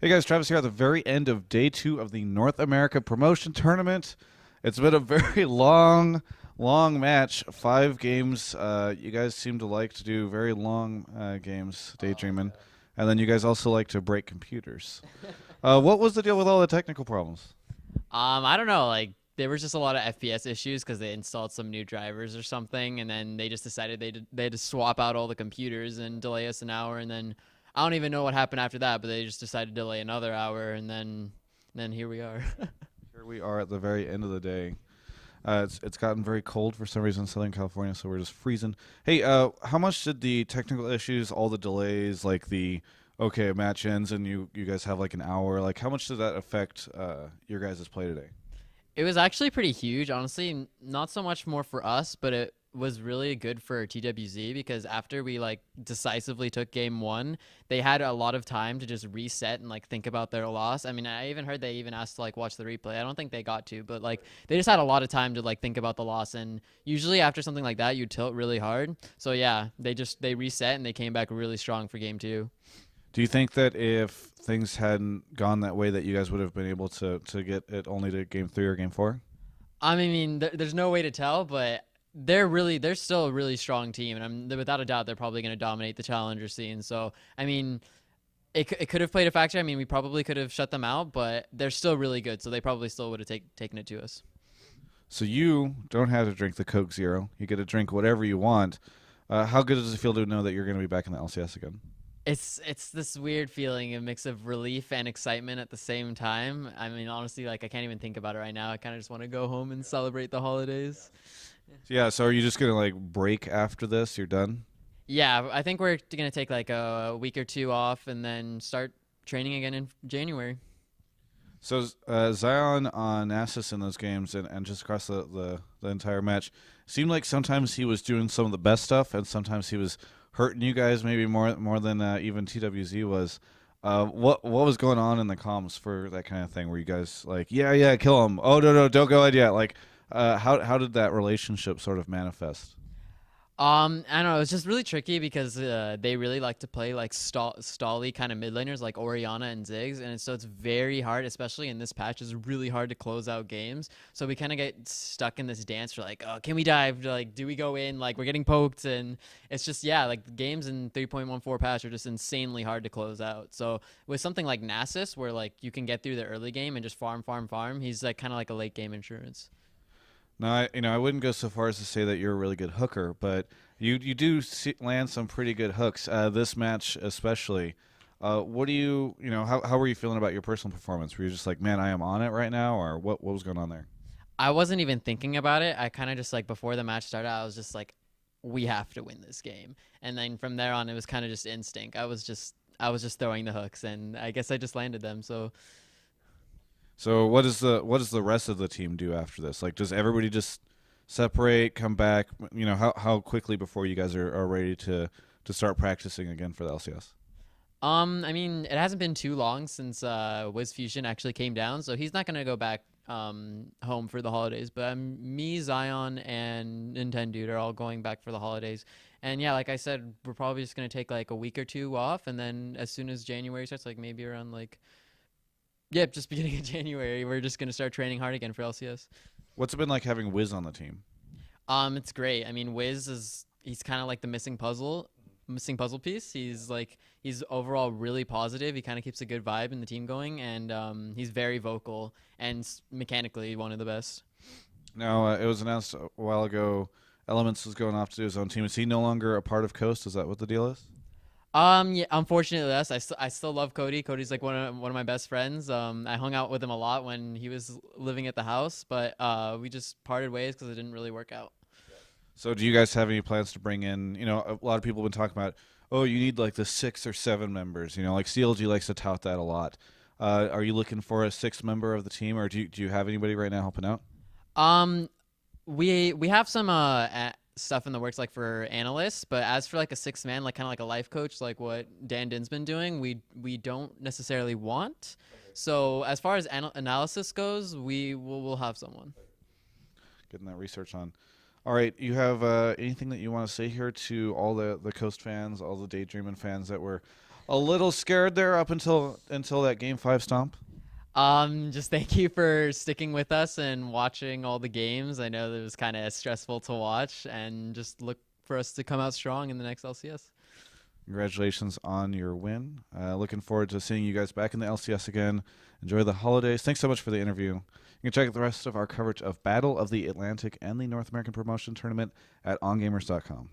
Hey guys, Travis here at the very end of day 2 of the North America Promotion Tournament. It's been a very long match. 5 games. You guys seem to like to do very long games, Daydreamin. And then you guys also like to break computers. What was the deal with all the technical problems? I don't know. Like there was just a lot of FPS issues because they installed some new drivers or something, and then they just decided they had to swap out all the computers and delay us an hour, and then I don't even know what happened after that, but they just decided to delay another hour, and then here we are. Here we are at the very end of the day. It's gotten very cold for some reason in Southern California, so we're just freezing. Hey, how much did the technical issues, all the delays, like the okay, a match ends and you guys have like an hour, like how much did that affect your guys' play today? It was actually pretty huge, honestly. Not so much more for us, but it was really good for TWZ because after we like decisively took game one, they had a lot of time to just reset and like think about their loss. I mean, I even heard they even asked to like watch the replay. I don't think they got to, but like they just had a lot of time to like think about the loss. And usually after something like that, you tilt really hard. So yeah, they reset and they came back really strong for game two. Do you think that if things hadn't gone that way, that you guys would have been able to get it only to game 3 or game 4? I mean, there's no way to tell, but they're still a really strong team, and without a doubt they're probably going to dominate the challenger scene. So I mean, it could have played a factor. I mean, we probably could have shut them out, but they're still really good, so they probably still would have taken it to us. So you don't have to drink the Coke Zero. You get to drink whatever you want. How good does it feel to know that you're going to be back in the LCS again? It's this weird feeling, a mix of relief and excitement at the same time. I mean, honestly, like I can't even think about it right now. I kind of just want to go home and celebrate the holidays. Yeah, so are you just gonna like break after this? You're done. Yeah, I think we're gonna take like a week or two off and then start training again in January. So Zion on Nasus in those games and just across the entire match seemed like sometimes he was doing some of the best stuff and sometimes he was hurting you guys maybe more than even TWZ was. What was going on in the comms for that kind of thing? Were you guys like, yeah, kill him? Oh no, don't go ahead yet. Like, how did that relationship sort of manifest? I don't know. It's just really tricky because they really like to play like stally kind of mid laners like Oriana and Ziggs, and so it's very hard, especially in this patch. It's really hard to close out games. So we kind of get stuck in this dance for like, oh, can we dive? Like, do we go in? Like, we're getting poked, and it's just yeah, like the games in 3.14 patch are just insanely hard to close out. So with something like Nasus, where like you can get through the early game and just farm, he's like kind of like a late game insurance. No, I wouldn't go so far as to say that you're a really good hooker, but you do land some pretty good hooks. This match especially. What do how were you feeling about your personal performance? Were you just like, man, I am on it right now, or what was going on there? I wasn't even thinking about it. I kind of just like before the match started, I was just like, we have to win this game. And then from there on, it was kind of just instinct. I was just throwing the hooks, and I guess I just landed them. So So what does the rest of the team do after this? Like, does everybody just separate, come back? How quickly before you guys are ready to start practicing again for the LCS? I mean, it hasn't been too long since Wiz Fusion actually came down, so he's not gonna go back home for the holidays. But me, Zion, and Nintendo are all going back for the holidays. And yeah, like I said, we're probably just gonna take like a week or two off, and then as soon as January starts, like maybe around like yeah, just beginning of January, we're just gonna start training hard again for LCS. What's it been like having Wiz on the team? It's great. I mean, Wiz is he's kind of like the missing puzzle piece. He's overall really positive. He kind of keeps a good vibe in the team going, and he's very vocal and mechanically one of the best. Now, it was announced a while ago. Elements was going off to do his own team. Is he no longer a part of Coast? Is that what the deal is? Yeah, unfortunately, yes. I still love Cody. Cody's like one of my best friends. I hung out with him a lot when he was living at the house, but we just parted ways because it didn't really work out. So, do you guys have any plans to bring in? A lot of people have been talking about, oh, you need like the 6 or 7 members. Like CLG likes to tout that a lot. Are you looking for a 6th member of the team, or do you have anybody right now helping out? Um, we have some stuff in the works like for analysts, but as for like a sixth man, like kind of like a life coach, like what Dan Din's been doing, we don't necessarily want. So as far as analysis goes, we'll have someone. Getting that research on. All right, you have anything that you want to say here to all the Coast fans, all the Daydreaming fans that were A little scared there up until that Game 5 stomp. Just thank you for sticking with us and watching all the games. I know it was kind of stressful to watch, and just look for us to come out strong in the next LCS. Congratulations on your win. Looking forward to seeing you guys back in the LCS again. Enjoy the holidays. Thanks so much for the interview. You can check out the rest of our coverage of Battle of the Atlantic and the North American Promotion Tournament at ongamers.com.